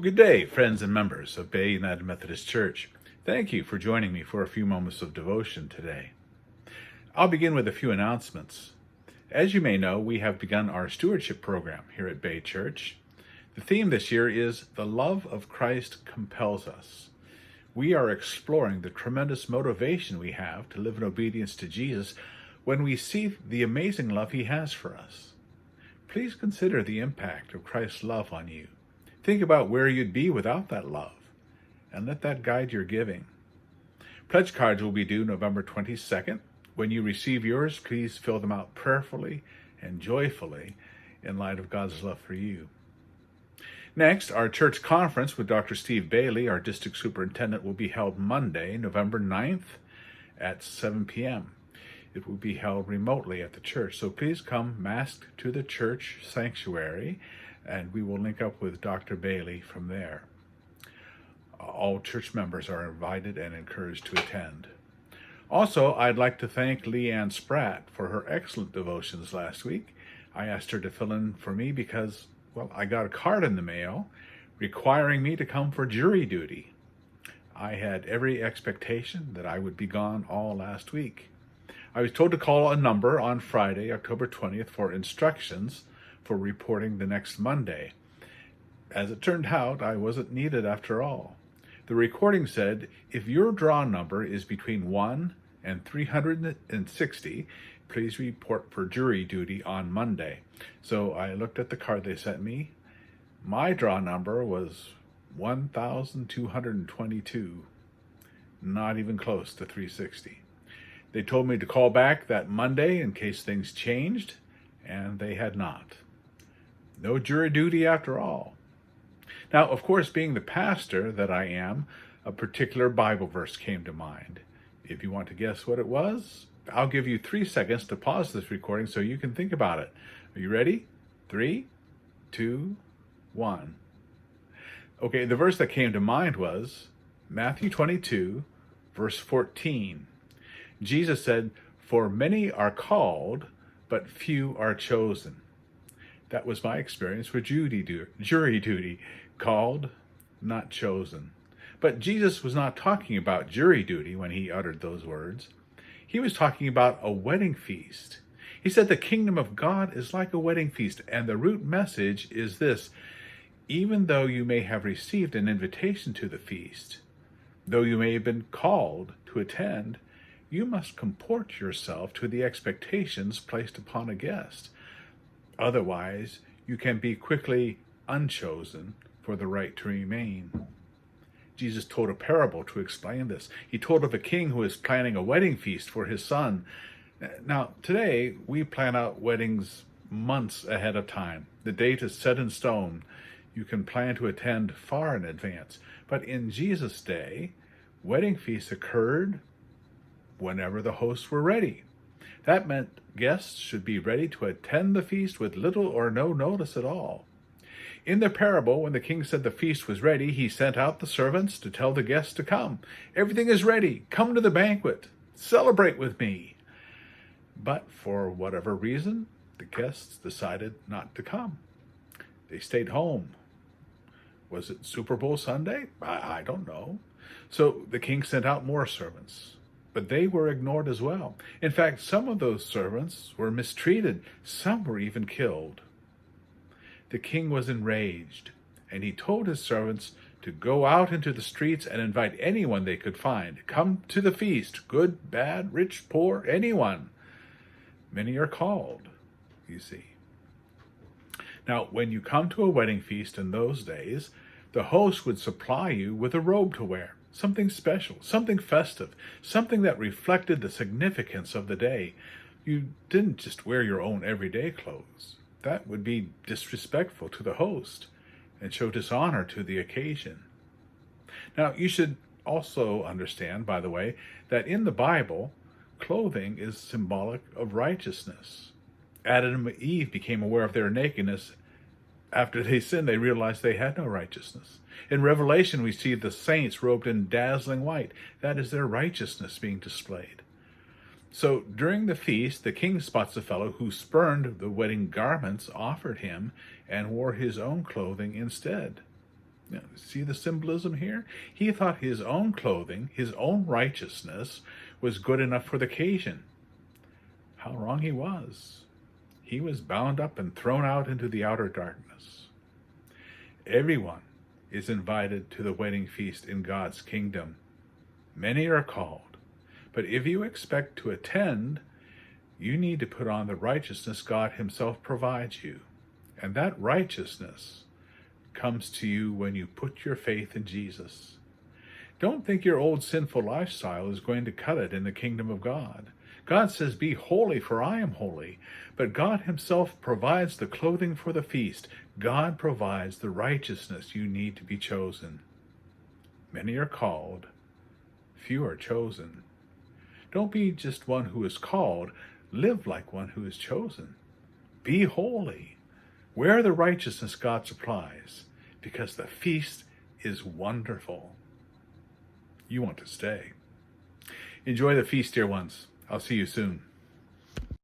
Well, good day, friends and members of Bay United Methodist Church. Thank you for joining me for a few moments of devotion today. I'll begin with a few announcements. As you may know, we have begun our stewardship program here at Bay Church. The theme this year is The Love of Christ Compels Us. We are exploring the tremendous motivation we have to live in obedience to Jesus when we see the amazing love he has for us. Please consider the impact of Christ's love on you. Think about where you'd be without that love, and let that guide your giving. Pledge cards will be due November 22nd. When you receive yours, please fill them out prayerfully and joyfully in light of God's love for you. Next, our church conference with Dr. Steve Bailey, our district superintendent, will be held Monday, November 9th at 7 p.m. It will be held remotely at the church, so please come masked to the church sanctuary, and we will link up with Dr. Bailey from there. All church members are invited and encouraged to attend. Also, I'd like to thank Leanne Spratt for her excellent devotions last week. I asked her to fill in for me because, I got a card in the mail requiring me to come for jury duty. I had every expectation that I would be gone all last week. I was told to call a number on Friday, October 20th, for instructions for reporting the next Monday. As it turned out, I wasn't needed after all. The recording said, if your draw number is between 1 and 360, please report for jury duty on Monday. So I looked at the card they sent me. My draw number was 1,222, not even close to 360. They told me to call back that Monday in case things changed, and they had not. No jury duty after all. Now, of course, being the pastor that I am, a particular Bible verse came to mind. If you want to guess what it was, I'll give you 3 seconds to pause this recording so you can think about it. Are you ready? 3, 2, 1. Okay, the verse that came to mind was Matthew 22, verse 14. Jesus said, "For many are called, but few are chosen." That was my experience with jury duty. Called, not chosen. But Jesus was not talking about jury duty when he uttered those words. He was talking about a wedding feast. He said the kingdom of God is like a wedding feast, and the root message is this: even though you may have received an invitation to the feast, though you may have been called to attend, you must comport yourself to the expectations placed upon a guest. Otherwise, you can be quickly unchosen for the right to remain. Jesus told a parable to explain this. He told of a king who is planning a wedding feast for his son. Now, today, we plan out weddings months ahead of time. The date is set in stone. You can plan to attend far in advance. But in Jesus' day, wedding feasts occurred whenever the hosts were ready. That meant guests should be ready to attend the feast with little or no notice at all. In the parable, when the king said the feast was ready, he sent out the servants to tell the guests to come. Everything is ready. Come to the banquet. Celebrate with me. But for whatever reason, the guests decided not to come. They stayed home. Was it Super Bowl Sunday? I don't know. So the king sent out more servants. But they were ignored as well. In fact, some of those servants were mistreated. Some were even killed. The king was enraged, and he told his servants to go out into the streets and invite anyone they could find. Come to the feast, good, bad, rich, poor, anyone. Many are called, you see. Now, when you come to a wedding feast in those days, the host would supply you with a robe to wear. Something special, something festive, something that reflected the significance of the day. You didn't just wear your own everyday clothes. That would be disrespectful to the host and show dishonor to the occasion. Now, you should also understand, by the way, that in the Bible, clothing is symbolic of righteousness. Adam and Eve became aware of their nakedness. After they sinned, they realized they had no righteousness. In Revelation, we see the saints robed in dazzling white. That is their righteousness being displayed. So during the feast, the king spots a fellow who spurned the wedding garments offered him and wore his own clothing instead. See the symbolism here? He thought his own clothing, his own righteousness, was good enough for the occasion. How wrong he was. He was bound up and thrown out into the outer darkness. Everyone is invited to the wedding feast in God's kingdom. Many are called, but if you expect to attend, you need to put on the righteousness God himself provides you. And that righteousness comes to you when you put your faith in Jesus. Don't think your old sinful lifestyle is going to cut it in the kingdom of God. God says, "Be holy, for I am holy." But God himself provides the clothing for the feast. God provides the righteousness you need to be chosen. Many are called, few are chosen. Don't be just one who is called. Live like one who is chosen. Be holy. Wear the righteousness God supplies, because the feast is wonderful. You want to stay. Enjoy the feast, dear ones. I'll see you soon.